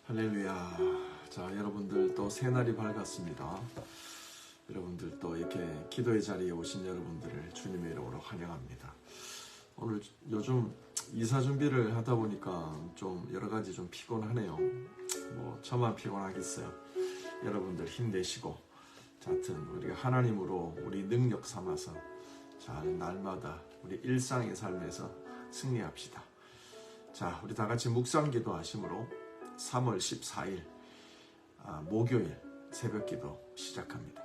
할렐루야. 자, 여러분들 또 새날이 밝았습니다. 여러분들 또 이렇게 기도의 자리에 오신 여러분들을 주님의 이름으로 환영합니다. 오늘 요즘 이사 준비를 하다 보니까 좀 여러 가지 좀 피곤하네요. 뭐 저만 피곤하겠어요. 여러분들 힘내시고, 자, 하여튼 우리가 하나님으로 우리 능력 삼아서 잘 날마다 우리 일상의 삶에서 승리합시다. 자, 우리 다 같이 묵상 기도 하심으로 3월 14일 목요일 새벽 기도 시작합니다.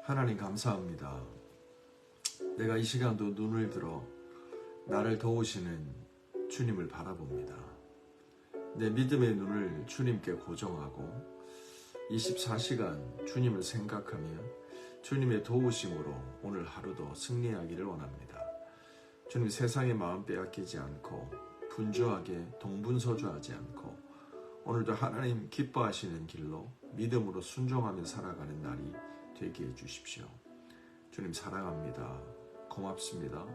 하나님 감사합니다. 내가 이 시간도 눈을 들어 나를 도우시는 주님을 바라봅니다. 내 믿음의 눈을 주님께 고정하고 24시간 주님을 생각하며 주님의 도우심으로 오늘 하루도 승리하기를 원합니다. 주님, 세상의 마음 빼앗기지 않고 분주하게 동분서주하지 않고 오늘도 하나님 기뻐하시는 길로 믿음으로 순종하며 살아가는 날이 되게 해주십시오. 주님 사랑합니다. 고맙습니다.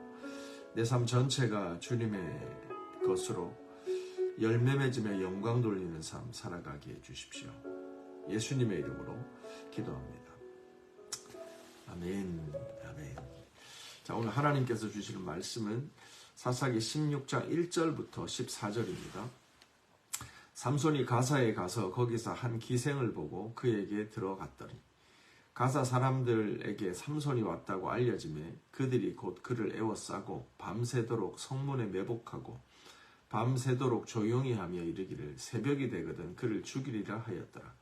내 삶 전체가 주님의 것으로 열매 맺으며 영광 돌리는 삶 살아가게 해주십시오. 예수님의 이름으로 기도합니다. 아멘. 아멘. 자, 오늘 하나님께서 주시는 말씀은 사사기 16장 1절부터 14절입니다. 삼손이 가사에 가서 거기서 한 기생을 보고 그에게 들어갔더니 가사 사람들에게 삼손이 왔다고 알려지매 그들이 곧 그를 에워싸고 밤새도록 성문에 매복하고 밤새도록 조용히 하며 이르기를 새벽이 되거든 그를 죽이리라 하였더라.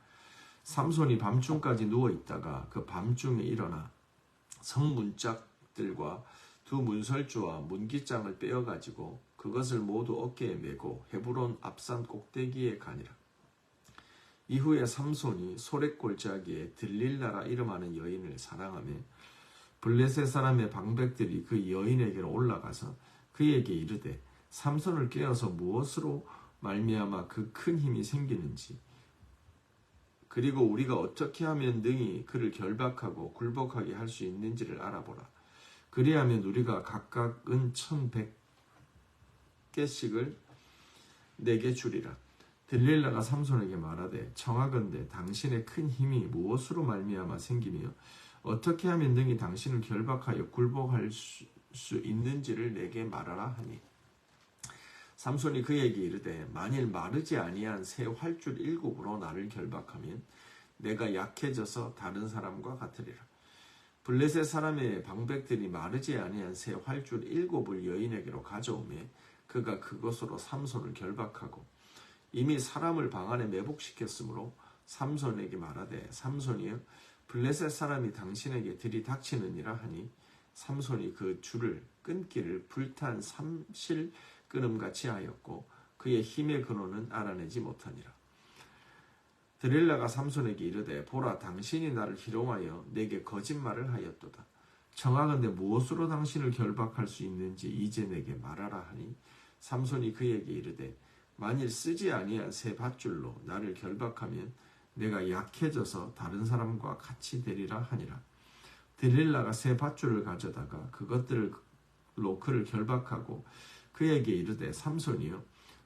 삼손이 밤중까지 누워있다가 그 밤중에 일어나 성문짝들과 두 문설주와 문기장을 빼어가지고 그것을 모두 어깨에 메고 헤브론 앞산 꼭대기에 가니라. 이후에 삼손이 소렛골짜기에 들릴라라 이름하는 여인을 사랑하며 블레셋 사람의 방백들이 그 여인에게로 올라가서 그에게 이르되 삼손을 깨어서 무엇으로 말미암아 그 큰 힘이 생기는지 그리고 우리가 어떻게 하면 능히 그를 결박하고 굴복하게 할 수 있는지를 알아보라. 그리하면 우리가 각각은 1,100개씩을 내게 주리라. 들릴라가 삼손에게 말하되 청하건대 당신의 큰 힘이 무엇으로 말미암아 생기며 어떻게 하면 능히 당신을 결박하여 굴복할 수 있는지를 내게 말하라 하니 삼손이 그에게 이르되 만일 마르지 아니한 새 활줄 7으로 나를 결박하면 내가 약해져서 다른 사람과 같으리라. 블레셋 사람의 방백들이 마르지 아니한 새 활줄 7을 여인에게로 가져오매 그가 그것으로 삼손을 결박하고 이미 사람을 방 안에 매복시켰으므로 삼손에게 말하되 삼손이여 블레셋 사람이 당신에게 들이닥치느니라 하니 삼손이 그 줄을 끊기를 불탄 삼실 끊음같이 하였고 그의 힘의 근원은 알아내지 못하니라. 드릴라가 삼손에게 이르되 보라 당신이 나를 희롱하여 내게 거짓말을 하였도다. 청하건대 무엇으로 당신을 결박할 수 있는지 이제 내게 말하라 하니 삼손이 그에게 이르되 만일 쓰지 아니한 새 밧줄로 나를 결박하면 내가 약해져서 다른 사람과 같이 되리라 하니라. 드릴라가 새 밧줄을 가져다가 그것들로 그를 결박하고 그에게 이르되 삼손이여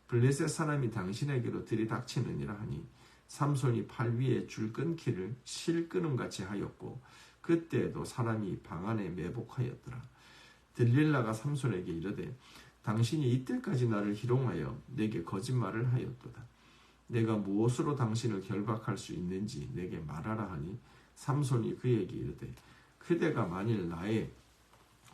블레셋 사람이 당신에게로 들이닥치느니라 하니 삼손이 팔 위에 줄 끊기를 실 끊음같이 하였고 그때에도 사람이 방 안에 매복하였더라. 들릴라가 삼손에게 이르되 당신이 이때까지 나를 희롱하여 내게 거짓말을 하였도다. 내가 무엇으로 당신을 결박할 수 있는지 내게 말하라 하니 삼손이 그에게 이르되 그대가 만일 나의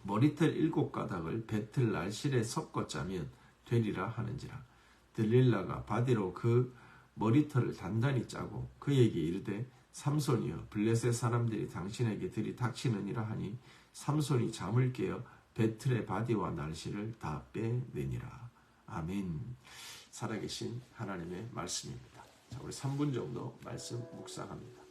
머리털 7가닥을 배틀 날실에 섞어 짜면 되리라 하는지라. 들릴라가 바디로 그 머리털을 단단히 짜고 그에게 이르되 삼손이여 블레셋 사람들이 당신에게 들이닥치느니라 하니 삼손이 잠을 깨어 배틀의 바디와 날씨를 다 빼내니라. 아멘. 살아계신 하나님의 말씀입니다. 자, 우리 3분 정도 말씀 묵상합니다.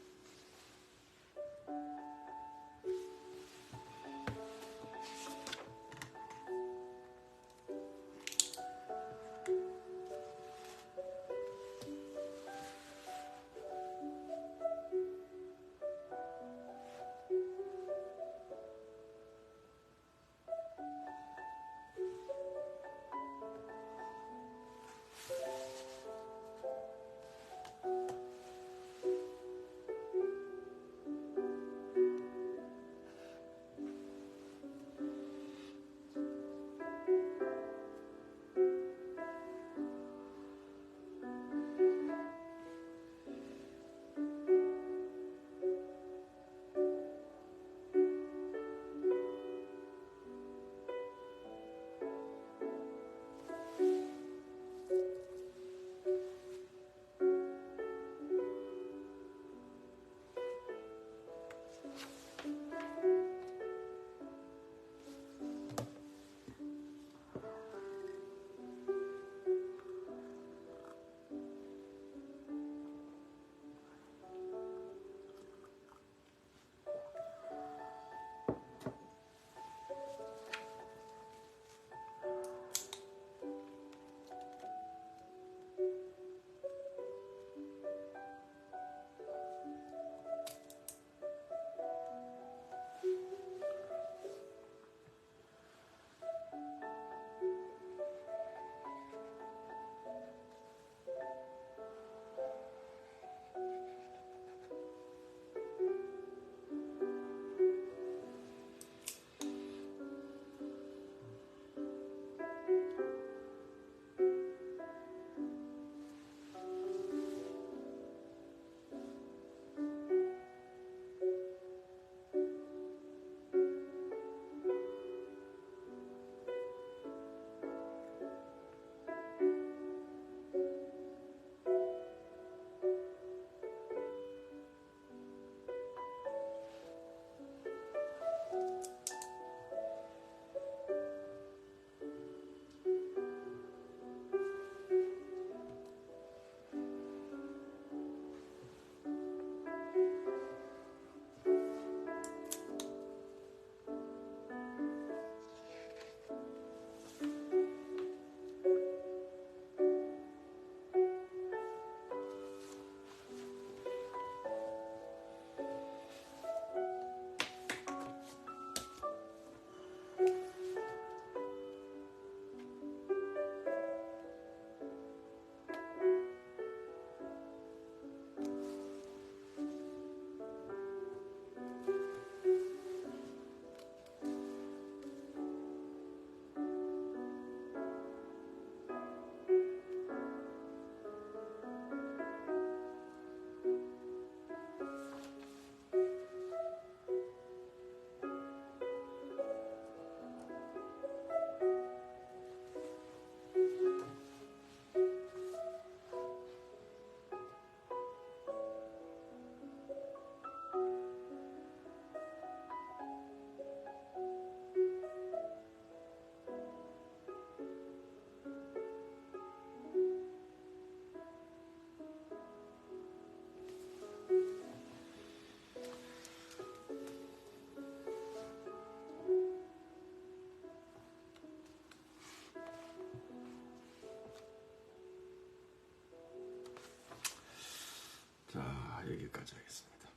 가져야겠습니다.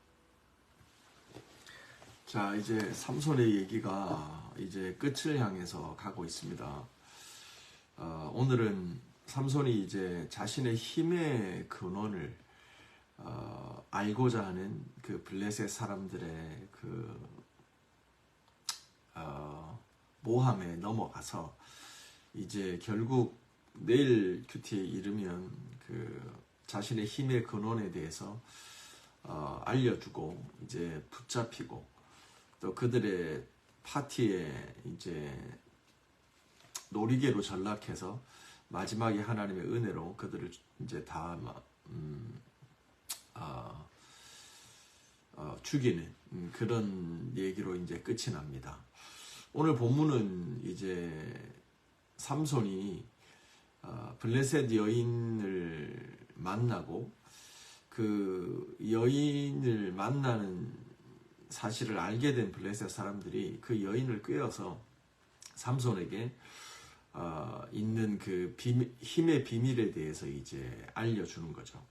자, 이제 삼손의 얘기가 이제 끝을 향해서 가고 있습니다. 오늘은 삼손이 이제 자신의 힘의 근원을 알고자 하는 그 블레셋 사람들의 그 모함에 넘어가서 이제 결국 내일 큐티에 이르면 그 자신의 힘의 근원에 대해서 알려주고 이제 붙잡히고 또 그들의 파티에 이제 놀이개로 전락해서 마지막에 하나님의 은혜로 그들을 이제 다 죽이는 그런 얘기로 이제 끝이 납니다. 오늘 본문은 이제 삼손이 블레셋 여인을 만나고 그 여인을 만나는 사실을 알게 된 블레셋 사람들이 그 여인을 꾀어서 삼손에게 있는 그 힘의 비밀에 대해서 이제 알려주는 거죠.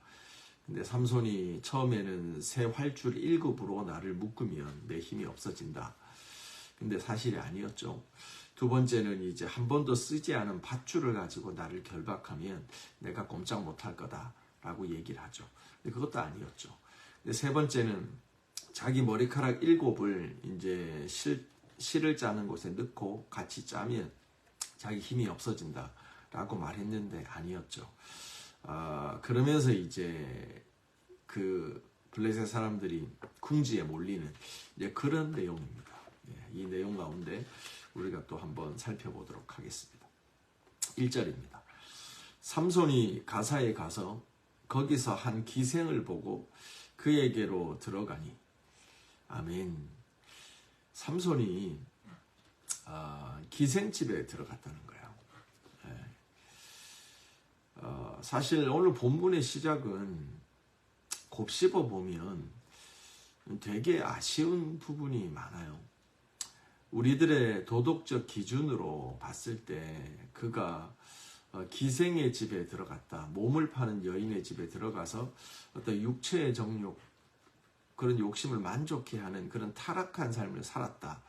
근데 삼손이 처음에는 새 활줄 1급으로 나를 묶으면 내 힘이 없어진다. 근데 사실이 아니었죠. 두 번째는 이제 한 번도 쓰지 않은 밧줄을 가지고 나를 결박하면 내가 꼼짝 못할 거다라고 얘기를 하죠. 근데 그것도 아니었죠. 근데 세 번째는 자기 머리카락 7을 이제 실을 짜는 곳에 넣고 같이 짜면 자기 힘이 없어진다라고 말했는데 아니었죠. 그러면서 이제 그 블레셋 사람들이 궁지에 몰리는 이제 그런 내용입니다. 이 내용 가운데 우리가 또 한번 살펴보도록 하겠습니다. 1절입니다. 삼손이 가사에 가서 거기서 한 기생을 보고 그에게로 들어가니. 아멘. 삼손이 기생집에 들어갔다는 거예요. 사실 오늘 본문의 시작은 곱씹어 보면 되게 아쉬운 부분이 많아요. 우리들의 도덕적 기준으로 봤을 때 그가 기생의 집에 들어갔다, 몸을 파는 여인의 집에 들어가서 어떤 육체의 정욕, 그런 욕심을 만족해 하는 그런 타락한 삶을 살았다.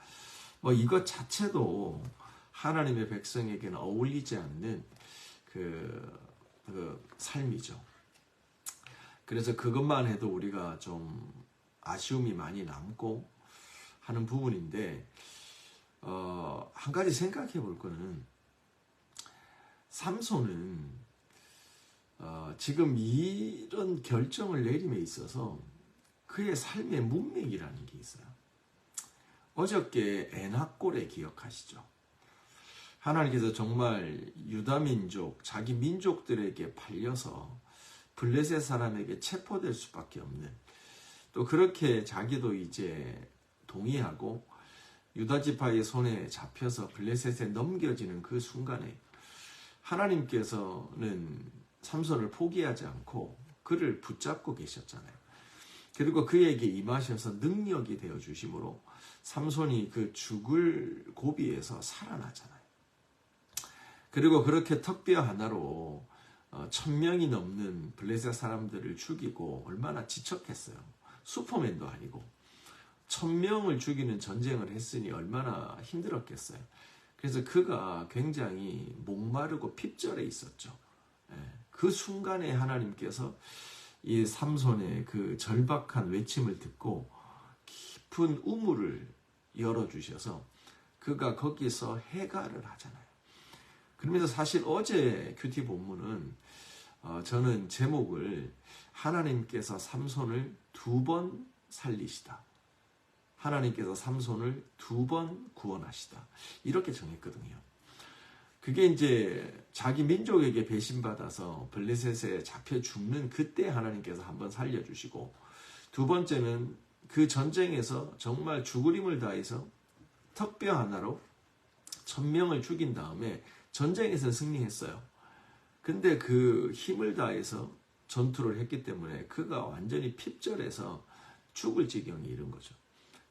이것 자체도 하나님의 백성에게는 어울리지 않는 그 삶이죠. 그래서 그것만 해도 우리가 좀 아쉬움이 많이 남고 하는 부분인데, 한 가지 생각해 볼 거는 삼손은 지금 이런 결정을 내림에 있어서 그의 삶의 문맥이라는 게 있어요. 어저께 에낙골에 기억하시죠? 하나님께서 정말 유다 민족, 자기 민족들에게 팔려서 블레셋 사람에게 체포될 수밖에 없는, 또 그렇게 자기도 이제 동의하고 유다 지파의 손에 잡혀서 블레셋에 넘겨지는 그 순간에 하나님께서는 삼손을 포기하지 않고 그를 붙잡고 계셨잖아요. 그리고 그에게 임하셔서 능력이 되어 주심으로 삼손이 그 죽을 고비에서 살아나잖아요. 그리고 그렇게 턱뼈 하나로 1000명이 넘는 블레셋 사람들을 죽이고 얼마나 지쳤겠어요. 슈퍼맨도 아니고 1000명을 죽이는 전쟁을 했으니 얼마나 힘들었겠어요. 그래서 그가 굉장히 목마르고 핍절해 있었죠. 그 순간에 하나님께서 이 삼손의 그 절박한 외침을 듣고 깊은 우물을 열어주셔서 그가 거기서 해갈을 하잖아요. 그러면서 사실 어제 큐티 본문은 저는 제목을 하나님께서 삼손을 2번 살리시다, 하나님께서 삼손을 2번 구원하시다, 이렇게 정했거든요. 그게 이제 자기 민족에게 배신받아서 블레셋에 잡혀 죽는 그때 하나님께서 한번 살려주시고, 두 번째는 그 전쟁에서 정말 죽을 힘을 다해서 턱뼈 하나로 1000명을 죽인 다음에 전쟁에서 승리했어요. 근데 그 힘을 다해서 전투를 했기 때문에 그가 완전히 핍절해서 죽을 지경에 이른 거죠.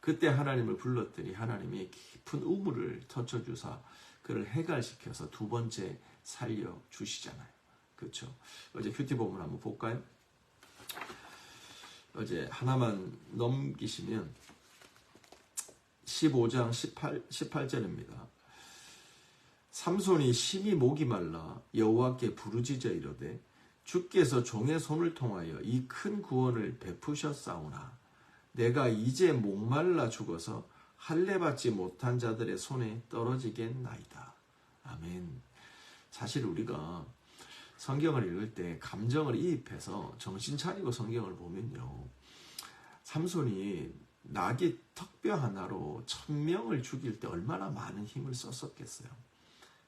그때 하나님을 불렀더니 하나님이 깊은 우물을 터쳐주사 그를 해갈시켜서 2번째 살려주시잖아요. 그렇죠? 어제 큐티 본문 한번 볼까요? 어제 하나만 넘기시면 15장 18절입니다. 삼손이 심히 목이 말라 여호와께 부르짖어 이르되 주께서 종의 손을 통하여 이 큰 구원을 베푸셨사오나 내가 이제 목말라 죽어서 할례 받지 못한 자들의 손에 떨어지겠나이다. 아멘. 사실 우리가 성경을 읽을 때 감정을 이입해서 정신 차리고 성경을 보면요, 삼손이 나귀 턱뼈 하나로 1000명을 죽일 때 얼마나 많은 힘을 썼었겠어요.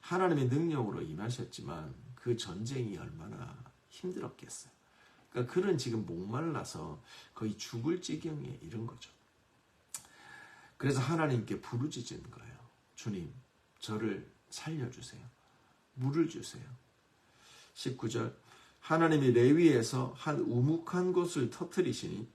하나님의 능력으로 임하셨지만 그 전쟁이 얼마나 힘들었겠어요. 그러니까 그는 지금 목말라서 거의 죽을 지경에 이른 거죠. 그래서 하나님께 부르짖은 거예요. 주님, 저를 살려주세요. 물을 주세요. 19절, 하나님이 레위에서 한 우묵한 곳을 터뜨리시니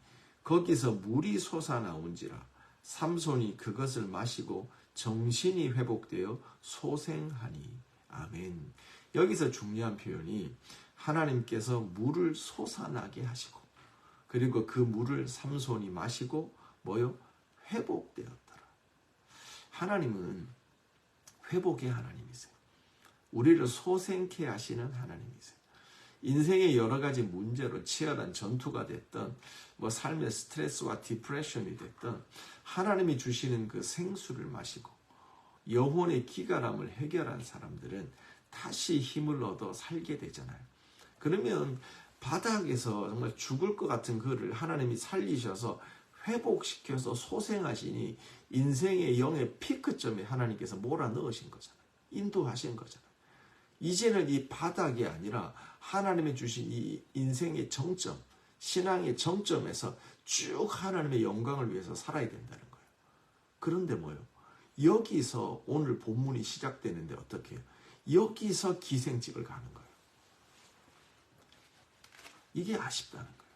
거기서 물이 솟아나온지라 삼손이 그것을 마시고 정신이 회복되어 소생하니. 아멘. 여기서 중요한 표현이 하나님께서 물을 솟아나게 하시고 그리고 그 물을 삼손이 마시고 뭐요? 회복되었더라. 하나님은 회복의 하나님이세요. 우리를 소생케 하시는 하나님이세요. 인생의 여러 가지 문제로 치열한 전투가 됐던 삶의 스트레스와 디프레션이 됐던 하나님이 주시는 그 생수를 마시고 영혼의 기갈함을 해결한 사람들은 다시 힘을 얻어 살게 되잖아요. 그러면 바닥에서 정말 죽을 것 같은 그를 하나님이 살리셔서 회복시켜서 소생하시니 인생의 영의 피크점에 하나님께서 몰아넣으신 거잖아요. 인도하신 거잖아요. 이제는 이 바닥이 아니라 하나님이 주신 이 인생의 정점, 신앙의 정점에서 쭉 하나님의 영광을 위해서 살아야 된다는 거예요. 그런데 뭐요? 여기서 오늘 본문이 시작되는데 어떻게 해요? 여기서 기생집을 가는 거예요. 이게 아쉽다는 거예요.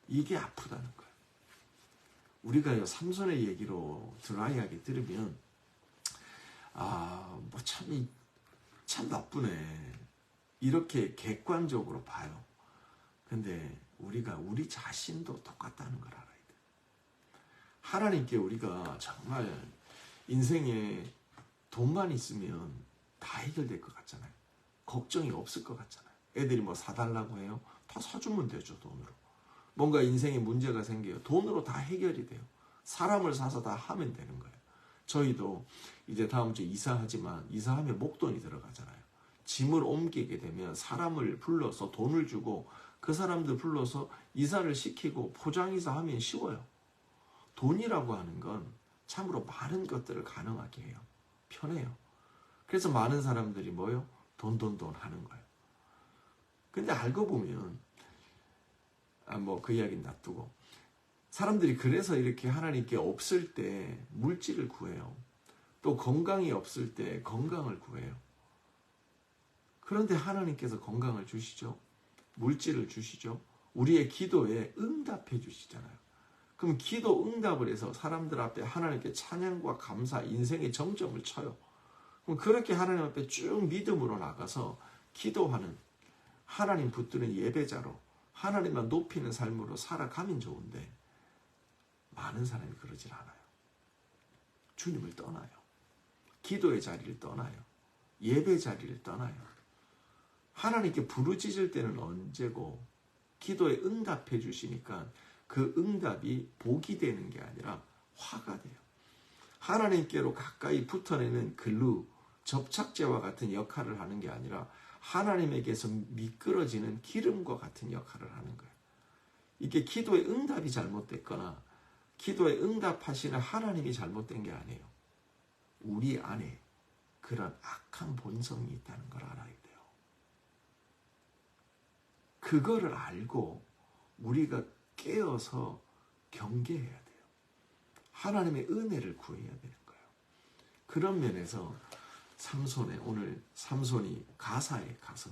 이게 아프다는 거예요. 우리가요, 삼손의 얘기로 드라이하게 들으면 참 나쁘네. 이렇게 객관적으로 봐요. 근데 우리가 우리 자신도 똑같다는 걸 알아야 돼. 하나님께 우리가 정말 인생에 돈만 있으면 다 해결될 것 같잖아요. 걱정이 없을 것 같잖아요. 애들이 뭐 사달라고 해요? 다 사주면 되죠, 돈으로. 뭔가 인생에 문제가 생겨요. 돈으로 다 해결이 돼요. 사람을 사서 다 하면 되는 거예요. 저희도 이제 다음 주에 이사하지만 이사하면 목돈이 들어가잖아요. 짐을 옮기게 되면 사람을 불러서 돈을 주고 그 사람들 불러서 이사를 시키고 포장이사 하면 쉬워요. 돈이라고 하는 건 참으로 많은 것들을 가능하게 해요. 편해요. 그래서 많은 사람들이 뭐요? 돈 하는 거예요. 근데 알고 보면 그 이야기는 놔두고 사람들이 그래서 이렇게 하나님께 없을 때 물질을 구해요. 또 건강이 없을 때 건강을 구해요. 그런데 하나님께서 건강을 주시죠. 물질을 주시죠. 우리의 기도에 응답해 주시잖아요. 그럼 기도 응답을 해서 사람들 앞에 하나님께 찬양과 감사, 인생의 정점을 쳐요. 그럼 그렇게 하나님 앞에 쭉 믿음으로 나가서 기도하는, 하나님 붙드는 예배자로 하나님만 높이는 삶으로 살아가면 좋은데 많은 사람이 그러질 않아요. 주님을 떠나요. 기도의 자리를 떠나요. 예배 자리를 떠나요. 하나님께 부르짖을 때는 언제고 기도에 응답해 주시니까 그 응답이 복이 되는 게 아니라 화가 돼요. 하나님께로 가까이 붙어내는 글루, 접착제와 같은 역할을 하는 게 아니라 하나님에게서 미끄러지는 기름과 같은 역할을 하는 거예요. 이게 기도의 응답이 잘못됐거나 기도에 응답하시는 하나님이 잘못된 게 아니에요. 우리 안에 그런 악한 본성이 있다는 걸 알아야 돼요. 그거를 알고 우리가 깨어서 경계해야 돼요. 하나님의 은혜를 구해야 되는 거예요. 그런 면에서 오늘 삼손이 가사에 가서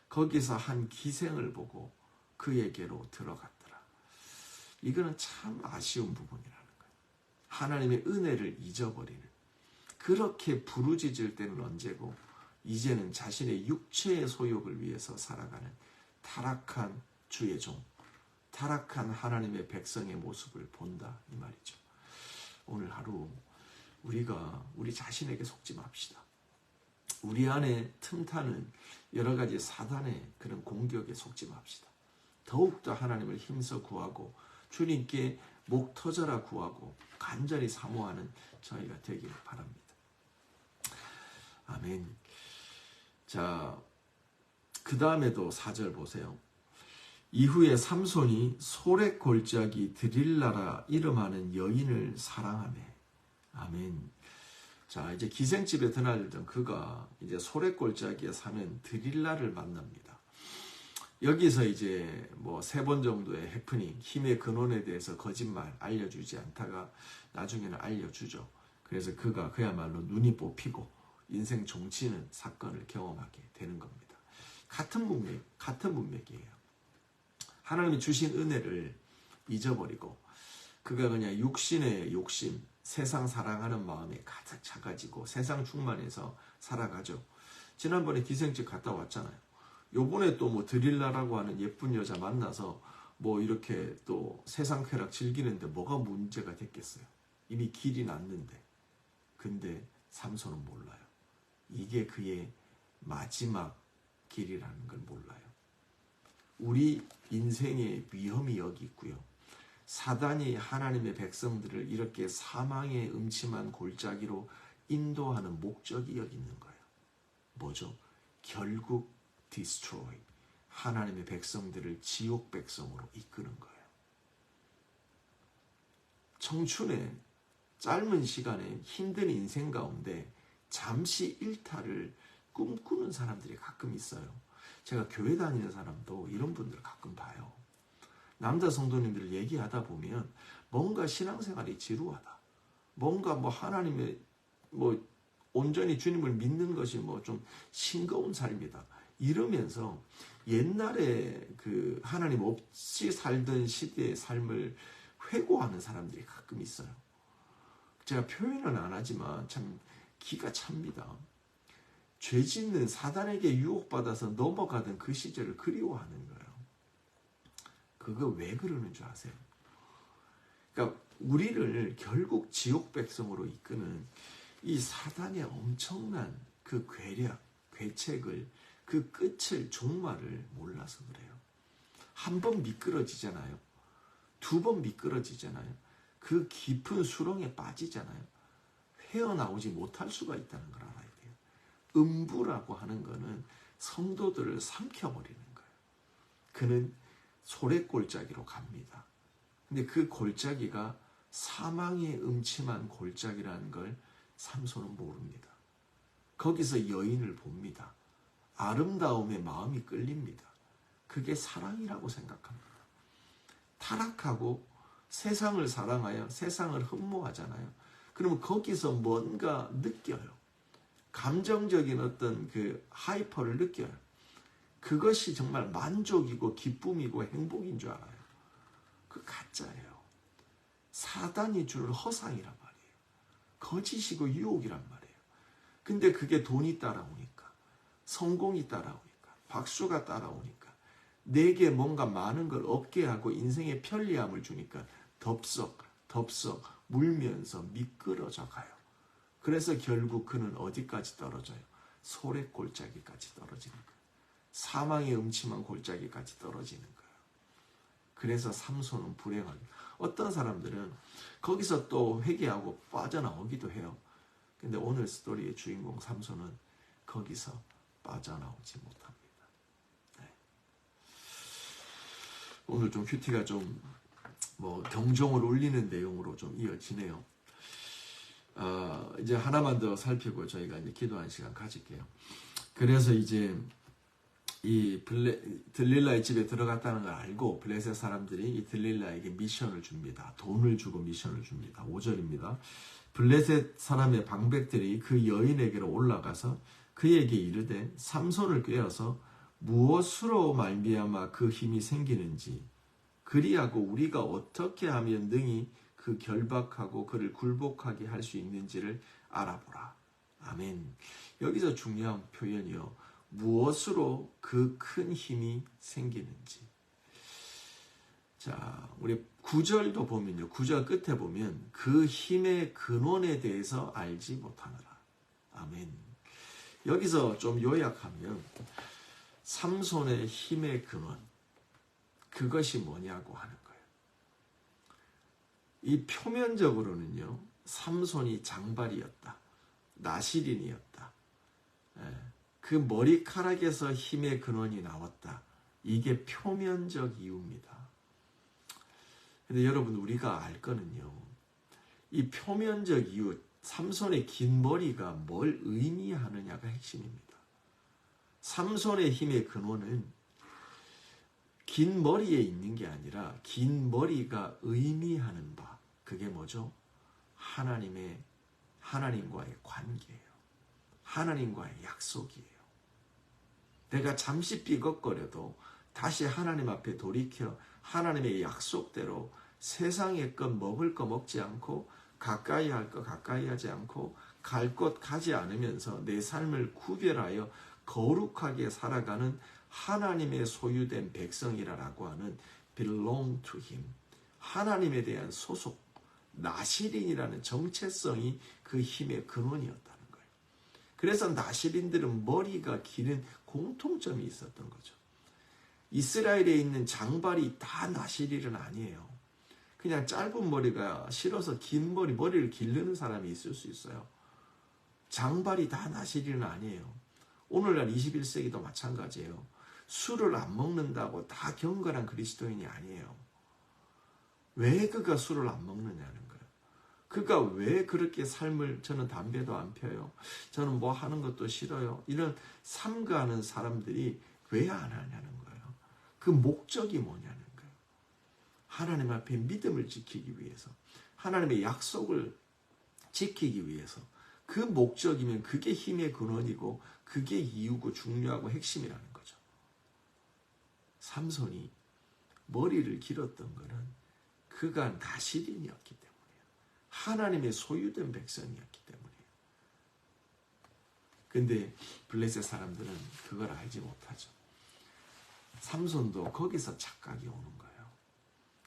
거기서 한 기생을 보고 그에게로 들어갔더라. 이거는 참 아쉬운 부분이라는 거예요. 하나님의 은혜를 잊어버리는, 그렇게 부르짖을 때는 언제고 이제는 자신의 육체의 소욕을 위해서 살아가는 타락한 주의 종, 타락한 하나님의 백성의 모습을 본다 이 말이죠. 오늘 하루 우리가 우리 자신에게 속지 맙시다. 우리 안에 틈타는 여러 가지 사단의 그런 공격에 속지 맙시다. 더욱더 하나님을 힘써 구하고 주님께 목 터져라 구하고 간절히 사모하는 저희가 되길 바랍니다. 아멘. 자, 그 다음에도 4절 보세요. 이후에 삼손이 소렉 골짜기 드릴라라 이름하는 여인을 사랑하매. 아멘. 자, 이제 기생집에 드나들던 그가 이제 소렉 골짜기에 사는 드릴라를 만납니다. 여기서 이제 뭐 3번 정도의 해프닝, 힘의 근원에 대해서 거짓말 알려주지 않다가 나중에는 알려주죠. 그래서 그가 그야말로 눈이 뽑히고 인생 종치는 사건을 경험하게 되는 겁니다. 같은 문맥이에요. 하나님이 주신 은혜를 잊어버리고 그가 그냥 육신의 욕심, 세상 사랑하는 마음에 가득 차가지고 세상 충만해서 살아가죠. 지난번에 기생집 갔다 왔잖아요. 요번에 또 뭐 드릴라라고 하는 예쁜 여자 만나서 뭐 이렇게 또 세상 쾌락 즐기는데 뭐가 문제가 됐겠어요. 이미 길이 났는데. 근데 삼손은 몰라요. 이게 그의 마지막 길이라는 걸 몰라요. 우리 인생의 위험이 여기 있고요. 사단이 하나님의 백성들을 이렇게 사망의 음침한 골짜기로 인도하는 목적이 여기 있는 거예요. 뭐죠? 결국 destroy, 하나님의 백성들을 지옥 백성으로 이끄는 거예요. 청춘의 짧은 시간에 힘든 인생 가운데 잠시 일탈을 꿈꾸는 사람들이 가끔 있어요. 제가 교회 다니는 사람도 이런 분들 가끔 봐요. 남자 성도님들 얘기하다 보면 뭔가 신앙생활이 지루하다. 뭔가 뭐 하나님의 뭐 온전히 주님을 믿는 것이 뭐 좀 싱거운 삶이다. 이러면서 옛날에 그 하나님 없이 살던 시대의 삶을 회고하는 사람들이 가끔 있어요. 제가 표현은 안 하지만 참 기가 찹니다. 죄 짓는 사단에게 유혹받아서 넘어가던 그 시절을 그리워하는 거예요. 그거 왜 그러는 줄 아세요? 그러니까 우리를 결국 지옥 백성으로 이끄는 이 사단의 엄청난 그 괴력, 괴책을 그 끝을 종말을 몰라서 그래요. 한 번 미끄러지잖아요. 2번 미끄러지잖아요. 그 깊은 수렁에 빠지잖아요. 헤어나오지 못할 수가 있다는 걸 알아야 돼요. 음부라고 하는 거는 성도들을 삼켜버리는 거예요. 그는 소래골짜기로 갑니다. 근데 그 골짜기가 사망의 음침한 골짜기라는 걸 삼손은 모릅니다. 거기서 여인을 봅니다. 아름다움에 마음이 끌립니다. 그게 사랑이라고 생각합니다. 타락하고 세상을 사랑하여 세상을 흠모하잖아요. 그러면 거기서 뭔가 느껴요. 감정적인 어떤 그 하이퍼를 느껴요. 그것이 정말 만족이고 기쁨이고 행복인 줄 알아요. 그 가짜예요. 사단이 주는 허상이란 말이에요. 거짓이고 유혹이란 말이에요. 근데 그게 돈이 따라오니까, 성공이 따라오니까, 박수가 따라오니까, 내게 뭔가 많은 걸 얻게 하고 인생의 편리함을 주니까 덥석 물면서 미끄러져 가요. 그래서 결국 그는 어디까지 떨어져요? 소래골짜기까지 떨어지는 거예요. 사망의 음침한 골짜기까지 떨어지는 거예요. 그래서 삼손은 불행한, 어떤 사람들은 거기서 또 회개하고 빠져나오기도 해요. 근데 오늘 스토리의 주인공 삼손은 거기서 빠져나오지 못합니다. 네. 오늘 좀 큐티가 좀 뭐 경종을 울리는 내용으로 좀 이어지네요. 이제 하나만 더 살피고 저희가 이제 기도하는 시간 가질게요. 그래서 이제 이 들릴라의 집에 들어갔다는 걸 알고 블레셋 사람들이 이 들릴라에게 미션을 줍니다. 돈을 주고 미션을 줍니다. 5절입니다. 블레셋 사람의 방백들이 그 여인에게로 올라가서 그에게 이르되 삼손을 꾀어서 무엇으로 말미암아 그 힘이 생기는지 그리하고 우리가 어떻게 하면 능히 그 결박하고 그를 굴복하게 할 수 있는지를 알아보라. 아멘. 여기서 중요한 표현이요. 무엇으로 그 큰 힘이 생기는지. 자, 우리 9절도 보면요. 9절 끝에 보면 그 힘의 근원에 대해서 알지 못하느라. 아멘. 여기서 좀 요약하면 삼손의 힘의 근원, 그것이 뭐냐고 하는 거예요. 이 표면적으로는요. 삼손이 장발이었다. 나시린이었다. 그 머리카락에서 힘의 근원이 나왔다. 이게 표면적 이유입니다. 근데 여러분 우리가 알 거는요. 이 표면적 이유, 삼손의 긴 머리가 뭘 의미하느냐가 핵심입니다. 삼손의 힘의 근원은 긴 머리에 있는 게 아니라 긴 머리가 의미하는 바. 그게 뭐죠? 하나님과의 관계예요. 하나님과의 약속이에요. 내가 잠시 삐걱거려도 다시 하나님 앞에 돌이켜 하나님의 약속대로 세상의 것 먹을 거 먹지 않고 가까이 할 거 가까이 하지 않고 갈 곳 가지 않으면서 내 삶을 구별하여 거룩하게 살아가는 하나님의 소유된 백성이라고 하는 belong to him. 하나님에 대한 소속, 나시린이라는 정체성이 그 힘의 근원이었다는 거예요. 그래서 나시린들은 머리가 기는 공통점이 있었던 거죠. 이스라엘에 있는 장발이 다 나시린은 아니에요. 그냥 짧은 머리가 싫어서 긴 머리를 기르는 사람이 있을 수 있어요. 장발이 다 나시린은 아니에요. 오늘날 21세기도 마찬가지예요. 술을 안 먹는다고 다 경건한 그리스도인이 아니에요. 왜 그가 술을 안 먹느냐는 거예요. 그가 왜 그렇게 삶을, 저는 담배도 안 펴요. 저는 뭐 하는 것도 싫어요. 이런 삼가하는 사람들이 왜 안 하냐는 거예요. 그 목적이 뭐냐는 거예요. 하나님 앞에 믿음을 지키기 위해서, 하나님의 약속을 지키기 위해서. 그 목적이면 그게 힘의 근원이고 그게 이유고 중요하고 핵심이라는 거죠. 삼손이 머리를 길었던 것은 그가 나시린이었기 때문이에요. 하나님의 소유된 백성이었기 때문이에요. 근데 블레셋 사람들은 그걸 알지 못하죠. 삼손도 거기서 착각이 오는 거예요.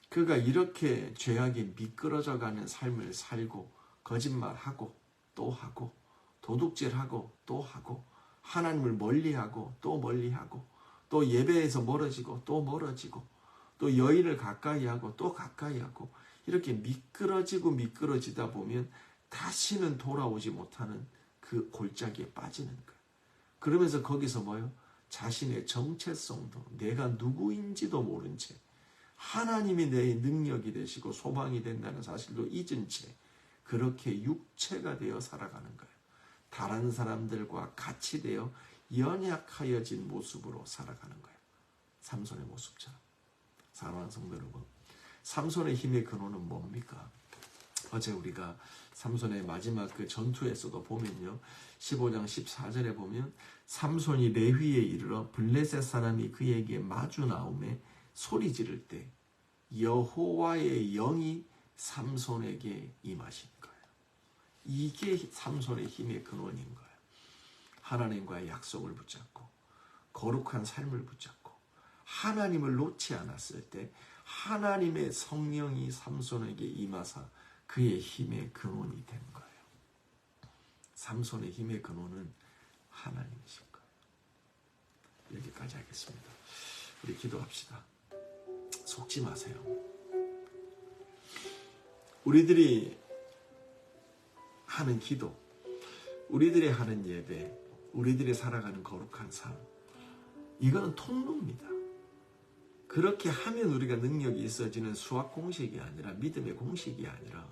그가 이렇게 죄악에 미끄러져가는 삶을 살고 거짓말하고 또 하고 도둑질하고 또 하고 하나님을 멀리하고 또 멀리하고 또 예배에서 멀어지고 또 멀어지고 또 여인을 가까이 하고 또 가까이 하고 이렇게 미끄러지다 보면 다시는 돌아오지 못하는 그 골짜기에 빠지는 거예요. 그러면서 거기서 뭐요? 자신의 정체성도 내가 누구인지도 모른 채 하나님이 내 능력이 되시고 소망이 된다는 사실도 잊은 채 그렇게 육체가 되어 살아가는 거예요. 다른 사람들과 같이 되어 연약하여진 모습으로 살아가는 거예요. 삼손의 모습처럼. 사랑하는 성도 여러분, 삼손의 힘의 근원은 뭡니까? 어제 우리가 삼손의 마지막 그 전투에서도 보면요. 15장 14절에 보면 삼손이 레위에 이르러 블레셋 사람이 그에게 마주 나오매 소리 지를 때 여호와의 영이 삼손에게 임하신 거예요. 이게 삼손의 힘의 근원인 거예요. 하나님과의 약속을 붙잡고 거룩한 삶을 붙잡고 하나님을 놓지 않았을 때 하나님의 성령이 삼손에게 임하사 그의 힘의 근원이 된 거예요. 삼손의 힘의 근원은 하나님이신 거예요. 여기까지 하겠습니다. 우리 기도합시다. 속지 마세요. 우리들이 하는 기도, 우리들이 하는 예배, 우리들이 살아가는 거룩한 삶, 이거는 통로입니다. 그렇게 하면 우리가 능력이 있어지는 수학 공식이 아니라 믿음의 공식이 아니라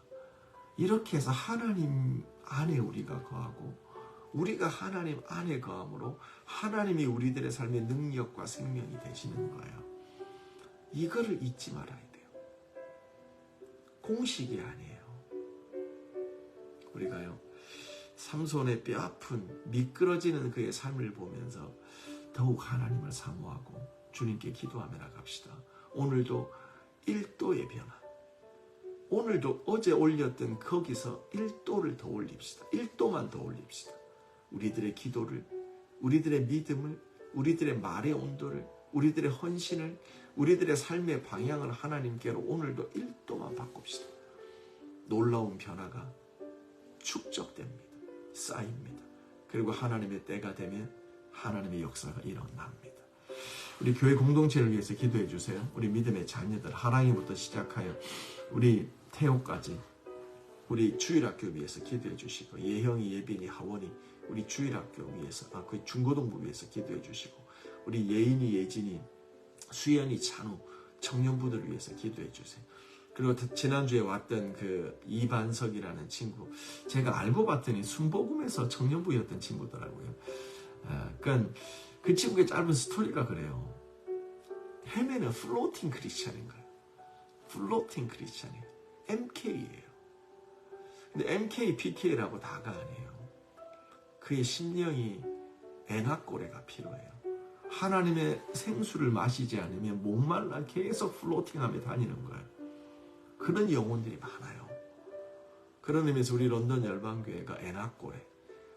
이렇게 해서 하나님 안에 우리가 거하고 우리가 하나님 안에 거함으로 하나님이 우리들의 삶의 능력과 생명이 되시는 거예요. 이거를 잊지 말아야 돼요. 공식이 아니에요. 우리가요, 삼손의 뼈아픈 미끄러지는 그의 삶을 보면서 더욱 하나님을 사모하고 주님께 기도하며 나갑시다. 오늘도 1도의 변화, 오늘도 어제 올렸던 거기서 1도를 더 올립시다. 1도만 더 올립시다. 우리들의 기도를, 우리들의 믿음을, 우리들의 말의 온도를, 우리들의 헌신을, 우리들의 삶의 방향을 하나님께로 오늘도 1도만 바꿉시다. 놀라운 변화가 축적됩니다. 쌓입니다. 그리고 하나님의 때가 되면 하나님의 역사가 일어납니다. 우리 교회 공동체를 위해서 기도해 주세요. 우리 믿음의 자녀들, 하랑이부터 시작하여 우리 태호까지 우리 주일학교 위해서 기도해 주시고, 예형이, 예빈이, 하원이 우리 주일학교 위해서, 그 중고등부 위해서 기도해 주시고, 우리 예인이, 예진이, 수연이, 찬우 청년부들 위해서 기도해 주세요. 그리고 지난주에 왔던 그 이반석이라는 친구, 제가 알고 봤더니 순복음에서 청년부였던 친구더라고요. 그러니까 그 친구의 짧은 스토리가 그래요. 헤매는 플로팅 크리스찬인 거예요. 플로팅 크리스찬이에요. MK예요. 근데 MK, PK라고 다가 아니에요. 그의 심령이 엔화꼬레가 필요해요. 하나님의 생수를 마시지 않으면 목말라 계속 플로팅하며 다니는 거예요. 그런 영혼들이 많아요. 그런 의미에서 우리 런던 열방교회가 엔화꼬레,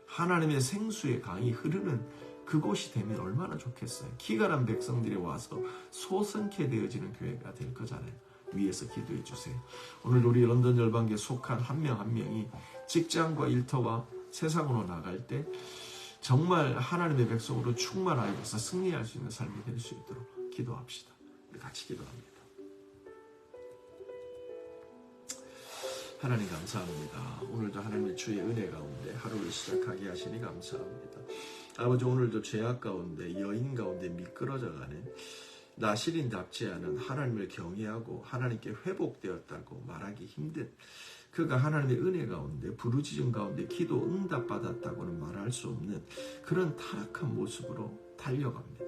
하나님의 생수의 강이 흐르는 그곳이 되면 얼마나 좋겠어요. 기갈한 백성들이 와서 소성케 되어지는 교회가 될 거잖아요. 위에서 기도해 주세요. 오늘 우리 런던 열방교에 속한 한 명 한 명이 직장과 일터와 세상으로 나갈 때 정말 하나님의 백성으로 충만하여서 승리할 수 있는 삶이 될 수 있도록 기도합시다. 우리 같이 기도합니다. 하나님 감사합니다. 오늘도 하나님의 주의 은혜 가운데 하루를 시작하게 하시니 감사합니다. 아버지, 오늘도 죄악 가운데, 여인 가운데 미끄러져가는 나시린답지 않은 하나님을 경외하고 하나님께 회복되었다고 말하기 힘든, 그가 하나님의 은혜 가운데, 부르짖음 가운데 기도 응답받았다고는 말할 수 없는 그런 타락한 모습으로 달려갑니다.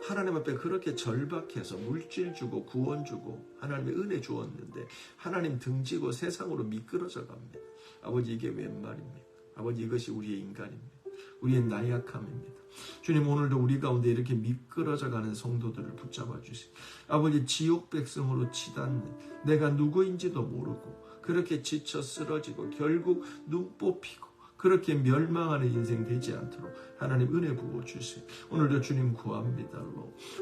하나님 앞에 그렇게 절박해서 물질 주고 구원 주고 하나님의 은혜 주었는데 하나님 등지고 세상으로 미끄러져 갑니다. 아버지, 이게 웬 말입니까? 아버지, 이것이 우리의 인간입니다. 우리의 나약함입니다. 주님, 오늘도 우리 가운데 이렇게 미끄러져가는 성도들을 붙잡아 주시고, 아버지, 지옥 백성으로 치닫는, 내가 누구인지도 모르고 그렇게 지쳐 쓰러지고 결국 눈 뽑히고 그렇게 멸망하는 인생 되지 않도록 하나님 은혜 부어 주세요. 오늘도 주님 구합니다.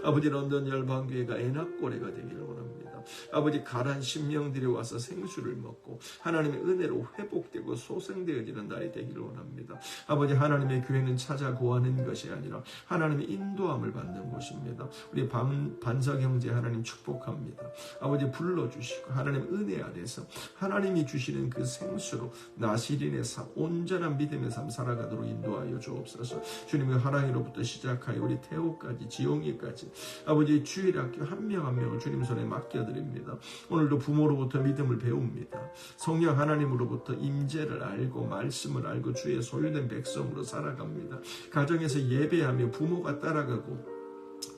아버지, 런던 열방교회가 엔화꼬레가 되기를 원합니다. 아버지, 가란 심령들이 와서 생수를 먹고 하나님의 은혜로 회복되고 소생되어지는 날이 되기를 원합니다. 아버지, 하나님의 교회는 찾아 구하는 것이 아니라 하나님의 인도함을 받는 곳입니다. 우리 반석 형제 하나님 축복합니다. 아버지, 불러주시고 하나님 은혜 아래서 하나님이 주시는 그 생수로 나시린의 온전한 믿음의 삶 살아가도록 인도하여 주옵소서. 주님의 하랑이로부터 시작하여 우리 태호까지, 지용이까지 아버지 주일학교 한 명 한 명을 주님 손에 맡겨드립니다. 오늘도 부모로부터 믿음을 배웁니다. 성령 하나님으로부터 임재를 알고 말씀을 알고 주의 소유된 백성으로 살아갑니다. 가정에서 예배하며 부모가 따라가고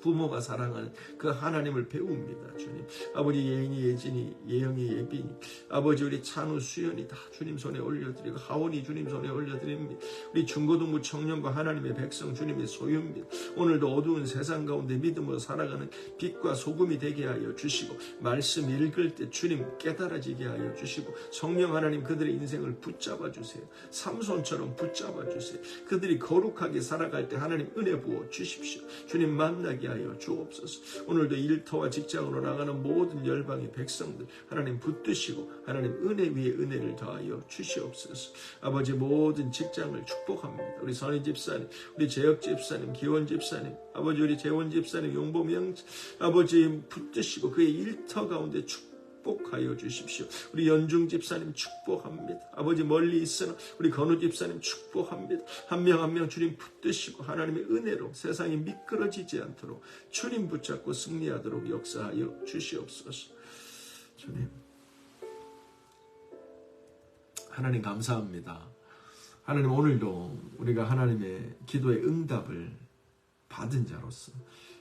부모가 사랑하는 그 하나님을 배웁니다. 주님, 아버지, 예인이, 예진이, 예영이, 예빈이, 아버지, 우리 찬우, 수연이 다 주님 손에 올려드리고, 하원이 주님 손에 올려드립니다. 우리 중고등부 청년과 하나님의 백성 주님의 소유입니다. 오늘도 어두운 세상 가운데 믿음으로 살아가는 빛과 소금이 되게 하여 주시고, 말씀 읽을 때 주님 깨달아지게 하여 주시고, 성령 하나님 그들의 인생을 붙잡아 주세요. 삼손처럼 붙잡아 주세요. 그들이 거룩하게 살아갈 때 하나님 은혜 부어 주십시오. 주님 만나게 하여 주옵소서. 오늘도 일터와 직장으로 나가는 모든 열방의 백성들 하나님 붙드시고 하나님 은혜 위에 은혜를 더하여 주시옵소서. 아버지, 모든 직장을 축복합니다. 우리 선희 집사님, 우리 재혁 집사님, 기원 집사님, 아버지, 우리 재원 집사님, 용범 형제, 아버지 붙드시고 그의 일터 가운데 축복하여 주십시오. 우리 연중 집사님 축복합니다. 아버지, 멀리 있으나 우리 건우 집사님 축복합니다. 한 명 한 명 주님 붙드시고 하나님의 은혜로 세상이 미끄러지지 않도록 주님 붙잡고 승리하도록 역사하여 주시옵소서. 주님, 하나님 감사합니다. 하나님, 오늘도 우리가 하나님의 기도의 응답을 받은 자로서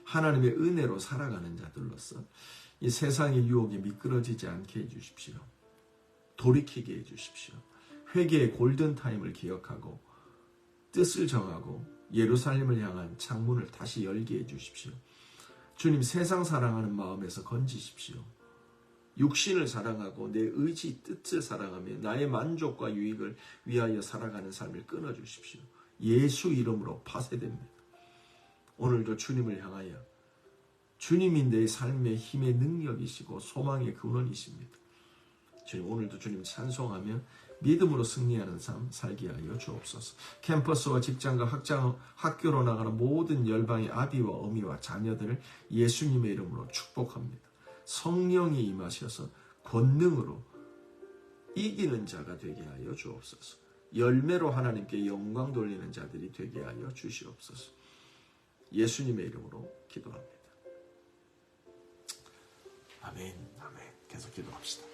하나님의 은혜로 살아가는 자들로서 이 세상의 유혹에 미끄러지지 않게 해주십시오. 돌이키게 해주십시오. 회개의 골든타임을 기억하고 뜻을 정하고 예루살렘을 향한 창문을 다시 열게 해주십시오. 주님, 세상 사랑하는 마음에서 건지십시오. 육신을 사랑하고 내 의지, 뜻을 사랑하며 나의 만족과 유익을 위하여 살아가는 삶을 주님이 내 삶의 힘의 능력이시고 소망의 근원이십니다. 주님, 오늘도 주님 찬송하며 믿음으로 승리하는 삶 살게 하여 주옵소서. 캠퍼스와 직장과 학교로 나가는 모든 열방의 아비와 어미와 자녀들을 예수님의 이름으로 축복합니다. 성령이 임하셔서 권능으로 이기는 자가 되게 하여 주옵소서. 열매로 하나님께 영광 돌리는 자들이 되게 하여 주시옵소서. 예수님의 이름으로 기도합니다. 아멘, 아멘. 계속 기도합시다.